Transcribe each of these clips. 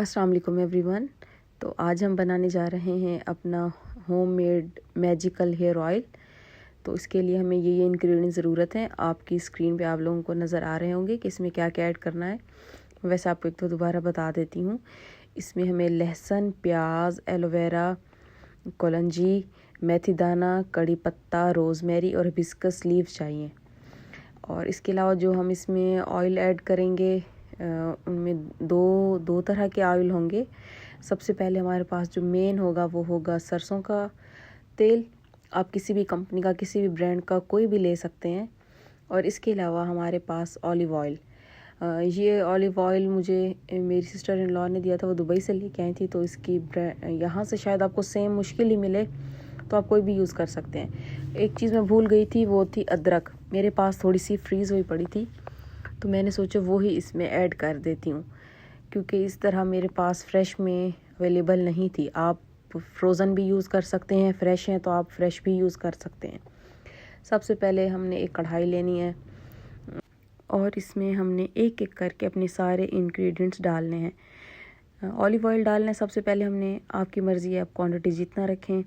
अस्सलाम वालेकुम एवरीवन। तो आज हम बनाने जा रहे हैं अपना होममेड मैजिकल हेयर ऑयल। तो इसके लिए हमें ये इंग्रेडिएंट ज़रूरत है। आपकी स्क्रीन पे आप लोगों को नज़र आ रहे होंगे कि इसमें क्या क्या ऐड करना है। वैसे आपको एक तो दोबारा बता देती हूँ। इसमें हमें लहसुन, प्याज, एलोवेरा, कलौंजी, मेथी दाना, कड़ी पत्ता, रोज़मेरी और हिबिस्कस लीव्स चाहिए। और इसके अलावा जो हम इसमें ऑयल ऐड करेंगे उनमें दो तरह के ऑयल होंगे। सबसे पहले हमारे पास जो मेन होगा वो होगा सरसों का तेल। आप किसी भी कंपनी का, किसी भी ब्रांड का कोई भी ले सकते हैं। और इसके अलावा हमारे पास ऑलिव ऑयल। ये ऑलिव ऑयल मुझे मेरी सिस्टर इन लॉ ने दिया था, वो दुबई से लेके आई थी। तो इसकी यहाँ से शायद आपको सेम मुश्किल ही मिले, तो आप कोई भी यूज़ कर सकते हैं। एक चीज़ मैं भूल गई थी, वो थी अदरक। मेरे पास थोड़ी सी फ्रीज़ हुई पड़ी थी, तो मैंने सोचा वो ही इसमें ऐड कर देती हूँ, क्योंकि इस तरह मेरे पास फ्रेश में अवेलेबल नहीं थी। आप फ्रोज़न भी यूज़ कर सकते हैं, फ्रेश हैं तो आप फ्रेश भी यूज़ कर सकते हैं। सबसे पहले हमने एक कढ़ाई लेनी है और इसमें हमने एक एक करके अपने सारे इंग्रेडिएंट्स डालने हैं। ऑलिव ऑयल डालना है सबसे पहले हमने। आपकी मर्ज़ी है, आप क्वांटिटी जितना रखें।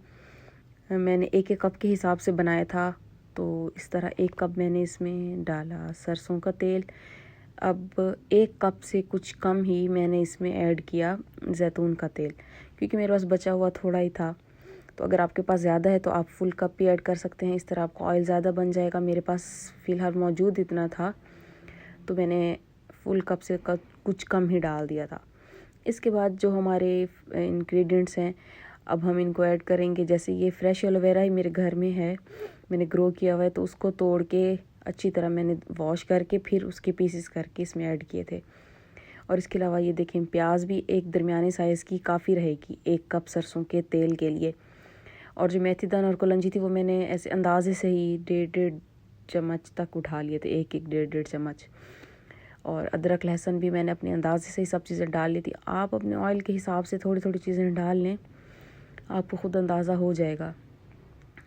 मैंने एक कप के हिसाब से बनाया था, तो इस तरह 1 कप मैंने इसमें डाला सरसों का तेल। अब 1 कप से कुछ कम ही मैंने इसमें ऐड किया जैतून का तेल, क्योंकि मेरे पास बचा हुआ थोड़ा ही था। तो अगर आपके पास ज़्यादा है तो आप फुल कप भी ऐड कर सकते हैं। इस तरह आपको ऑयल ज़्यादा बन जाएगा। मेरे पास फ़िलहाल मौजूद इतना था, तो मैंने फुल कप से कुछ कम ही डाल दिया था। इसके बाद जो हमारे इंग्रेडिएंट्स हैं, अब हम इनको ऐड करेंगे। जैसे ये फ्रेश एलोवेरा ही मेरे घर में है, मैंने ग्रो किया हुआ है, तो उसको तोड़ के अच्छी तरह मैंने वॉश करके फिर उसके पीसेस करके इसमें ऐड किए थे। और इसके अलावा ये देखें, प्याज भी एक दरमियाने साइज़ की काफ़ी रहेगी 1 कप सरसों के तेल के लिए। और जो मेथी दाना और कलौंजी थी वो मैंने ऐसे अंदाजे से ही 1.5 चम्मच तक उठा लिए थे, 1-1 1.5 और अदरक लहसुन भी मैंने अपने अंदाजे से ही सब चीज़ें डाल ली थी। आप अपने ऑयल के हिसाब से थोड़ी थोड़ी चीज़ें डाल लें, आपको ख़ुद अंदाज़ा हो जाएगा।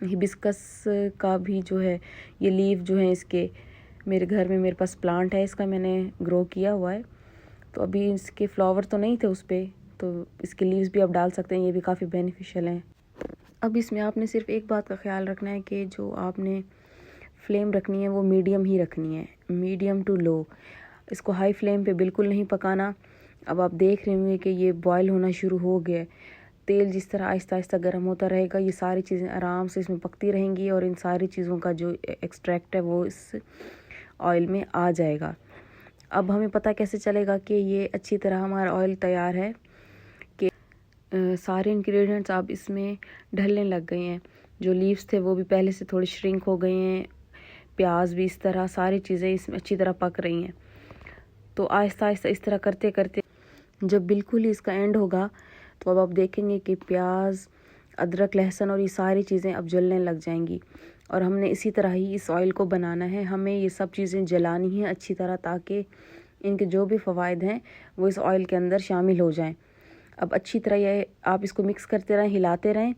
हिबिस्कस का भी जो है, ये लीव जो है इसके, मेरे घर में मेरे पास प्लांट है इसका, मैंने ग्रो किया हुआ है। तो अभी इसके फ्लावर तो नहीं थे उस पर, तो इसके लीव्स भी आप डाल सकते हैं, ये भी काफ़ी बेनिफिशियल हैं। अब इसमें आपने सिर्फ एक बात का ख्याल रखना है कि जो आपने फ्लेम रखनी है वो मीडियम ही रखनी है, मीडियम टू लो। इसको हाई फ्लेम पे बिल्कुल नहीं पकाना। अब आप देख रहे होंगे कि ये बॉयल होना शुरू हो गया है। तेल जिस तरह आहिस्ता आहिस्ता गर्म होता रहेगा, ये सारी चीज़ें आराम से इसमें पकती रहेंगी और इन सारी चीज़ों का जो एक्सट्रैक्ट है वो इस ऑयल में आ जाएगा। अब हमें पता कैसे चलेगा कि ये अच्छी तरह हमारा ऑयल तैयार है, कि सारे इंग्रेडिएंट्स अब इसमें ढलने लग गए हैं। जो लीव्स थे वो भी पहले से थोड़े श्रिंक हो गए हैं, प्याज भी इस तरह, सारी चीज़ें इसमें अच्छी तरह पक रही हैं। तो आहिस्ता आहिस्ता इस तरह करते करते जब बिल्कुल ही इसका एंड होगा, तो अब आप देखेंगे कि प्याज, अदरक, लहसुन और ये सारी चीज़ें अब जलने लग जाएंगी। और हमने इसी तरह ही इस ऑयल को बनाना है। हमें ये सब चीज़ें जलानी है अच्छी तरह, ताकि इनके जो भी फ़वाइद हैं वो इस ऑयल के अंदर शामिल हो जाएं। अब अच्छी तरह ये आप इसको मिक्स करते रहें, हिलाते रहें।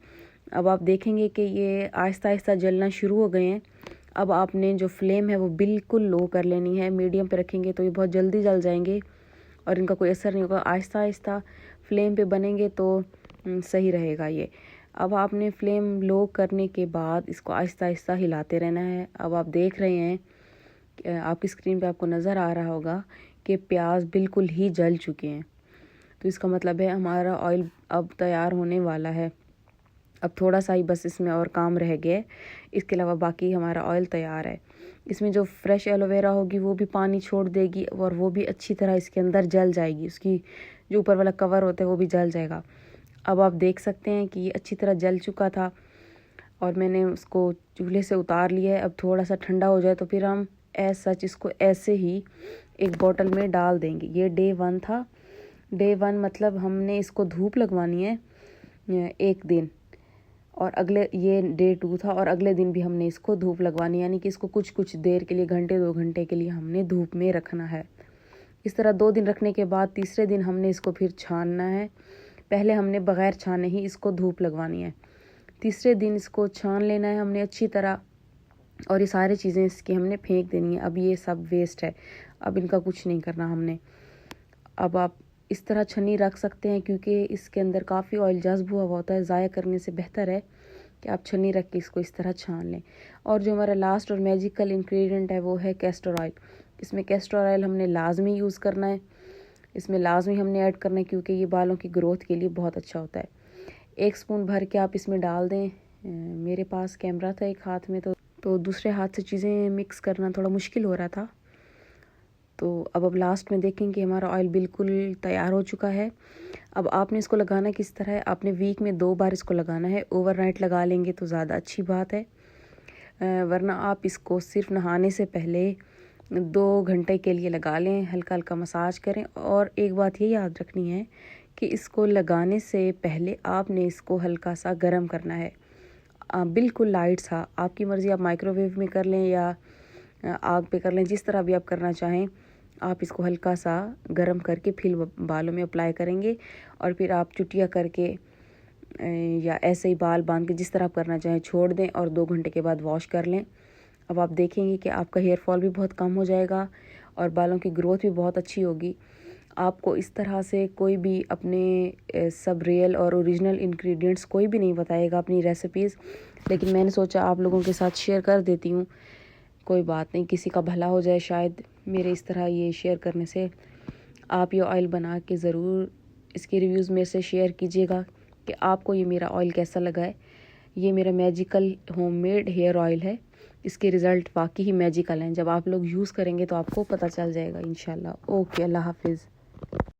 अब आप देखेंगे कि ये आहिस्ता आहिस्ता जलना शुरू हो गए हैं। अब आपने जो फ्लेम है वो बिल्कुल लो कर लेनी है। मीडियम पे रखेंगे तो ये बहुत जल्दी जल जाएंगे और इनका कोई असर नहीं होगा। आहिस्ता आहिस्ता फ्लेम पे बनेंगे तो सही रहेगा ये। अब आपने फ्लेम लो करने के बाद इसको आहिस्ता आहिस्ता हिलाते रहना है। अब आप देख रहे हैं, आपकी स्क्रीन पे आपको नज़र आ रहा होगा कि प्याज बिल्कुल ही जल चुके हैं। तो इसका मतलब है हमारा ऑयल अब तैयार होने वाला है। अब थोड़ा सा ही बस इसमें और काम रह गया, इसके अलावा बाकी हमारा ऑयल तैयार है। इसमें जो फ्रेश एलोवेरा होगी वो भी पानी छोड़ देगी और वो भी अच्छी तरह इसके अंदर जल जाएगी। उसकी जो ऊपर वाला कवर होता है वो भी जल जाएगा। अब आप देख सकते हैं कि ये अच्छी तरह जल चुका था और मैंने उसको चूल्हे से उतार लिया है। अब थोड़ा सा ठंडा हो जाए तो फिर हम सच इसको ऐसे ही एक बोतल में डाल देंगे। ये डे 1 था। डे 1 मतलब हमने इसको धूप लगवानी है 1 दिन, और अगले ये डे 2 था और अगले दिन भी हमने इसको धूप लगवानी, यानी कि इसको कुछ कुछ देर के लिए, घंटे 2 घंटे के लिए हमने धूप में रखना है। इस तरह 2 दिन रखने के बाद तीसरे दिन हमने इसको फिर छानना है। पहले हमने बग़ैर छाने ही इसको धूप लगवानी है। तीसरे दिन इसको छान लेना है हमने अच्छी तरह, और ये सारी चीज़ें इसकी हमने फेंक देनी है। अब ये सब वेस्ट है, अब इनका कुछ नहीं करना हमने। अब आप इस तरह छन्नी रख सकते हैं, क्योंकि इसके अंदर काफ़ी ऑयल जज्ब हुआ होता है। ज़ाया करने से बेहतर है कि आप छन्नी रख के इसको इस तरह छान लें। और जो हमारा लास्ट और मैजिकल इंग्रेडिएंट है वो है कैस्टर ऑयल। इसमें कैस्टर ऑयल हमने लाजमी यूज़ करना है, इसमें लाजमी हमने ऐड करना है, क्योंकि ये बालों की ग्रोथ के लिए बहुत अच्छा होता है। 1 स्पून भर के आप इसमें डाल दें। मेरे पास कैमरा था एक हाथ में, तो दूसरे हाथ से चीज़ें मिक्स करना थोड़ा मुश्किल हो रहा था। तो अब लास्ट में देखें कि हमारा ऑयल बिल्कुल तैयार हो चुका है। अब आपने इसको लगाना किस तरह है, आपने वीक में 2 बार इसको लगाना है। ओवरनाइट लगा लेंगे तो ज़्यादा अच्छी बात है, वरना आप इसको सिर्फ नहाने से पहले 2 घंटे के लिए लगा लें, हल्का हल्का मसाज करें। और एक बात ये याद रखनी है कि इसको लगाने से पहले आपने इसको हल्का सा गर्म करना है, बिल्कुल लाइट सा। आपकी मर्ज़ी, आप माइक्रोवेव में कर लें या आग पे कर लें, जिस तरह भी आप करना चाहें। आप इसको हल्का सा गर्म करके फिर बालों में अप्लाई करेंगे, और फिर आप चुटिया करके या ऐसे ही बाल बांध के जिस तरह आप करना चाहें छोड़ दें, और 2 घंटे के बाद वॉश कर लें। अब आप देखेंगे कि आपका हेयर फॉल भी बहुत कम हो जाएगा और बालों की ग्रोथ भी बहुत अच्छी होगी। आपको इस तरह से कोई भी अपने सब रियल और ओरिजिनल इंग्रेडिएंट्स कोई भी नहीं बताएगा अपनी रेसिपीज़, लेकिन मैंने सोचा आप लोगों के साथ शेयर कर देती हूँ। कोई बात नहीं, किसी का भला हो जाए शायद मेरे इस तरह ये शेयर करने से। आप ये ऑयल बना के ज़रूर इसके रिव्यूज़ में से शेयर कीजिएगा कि आपको ये मेरा ऑयल कैसा लगा है। ये मेरा मैजिकल होममेड हेयर ऑयल है। इसके रिज़ल्ट वाकई ही मैजिकल हैं। जब आप लोग यूज़ करेंगे तो आपको पता चल जाएगा इंशाल्लाह। ओके, अल्लाह हाफिज़।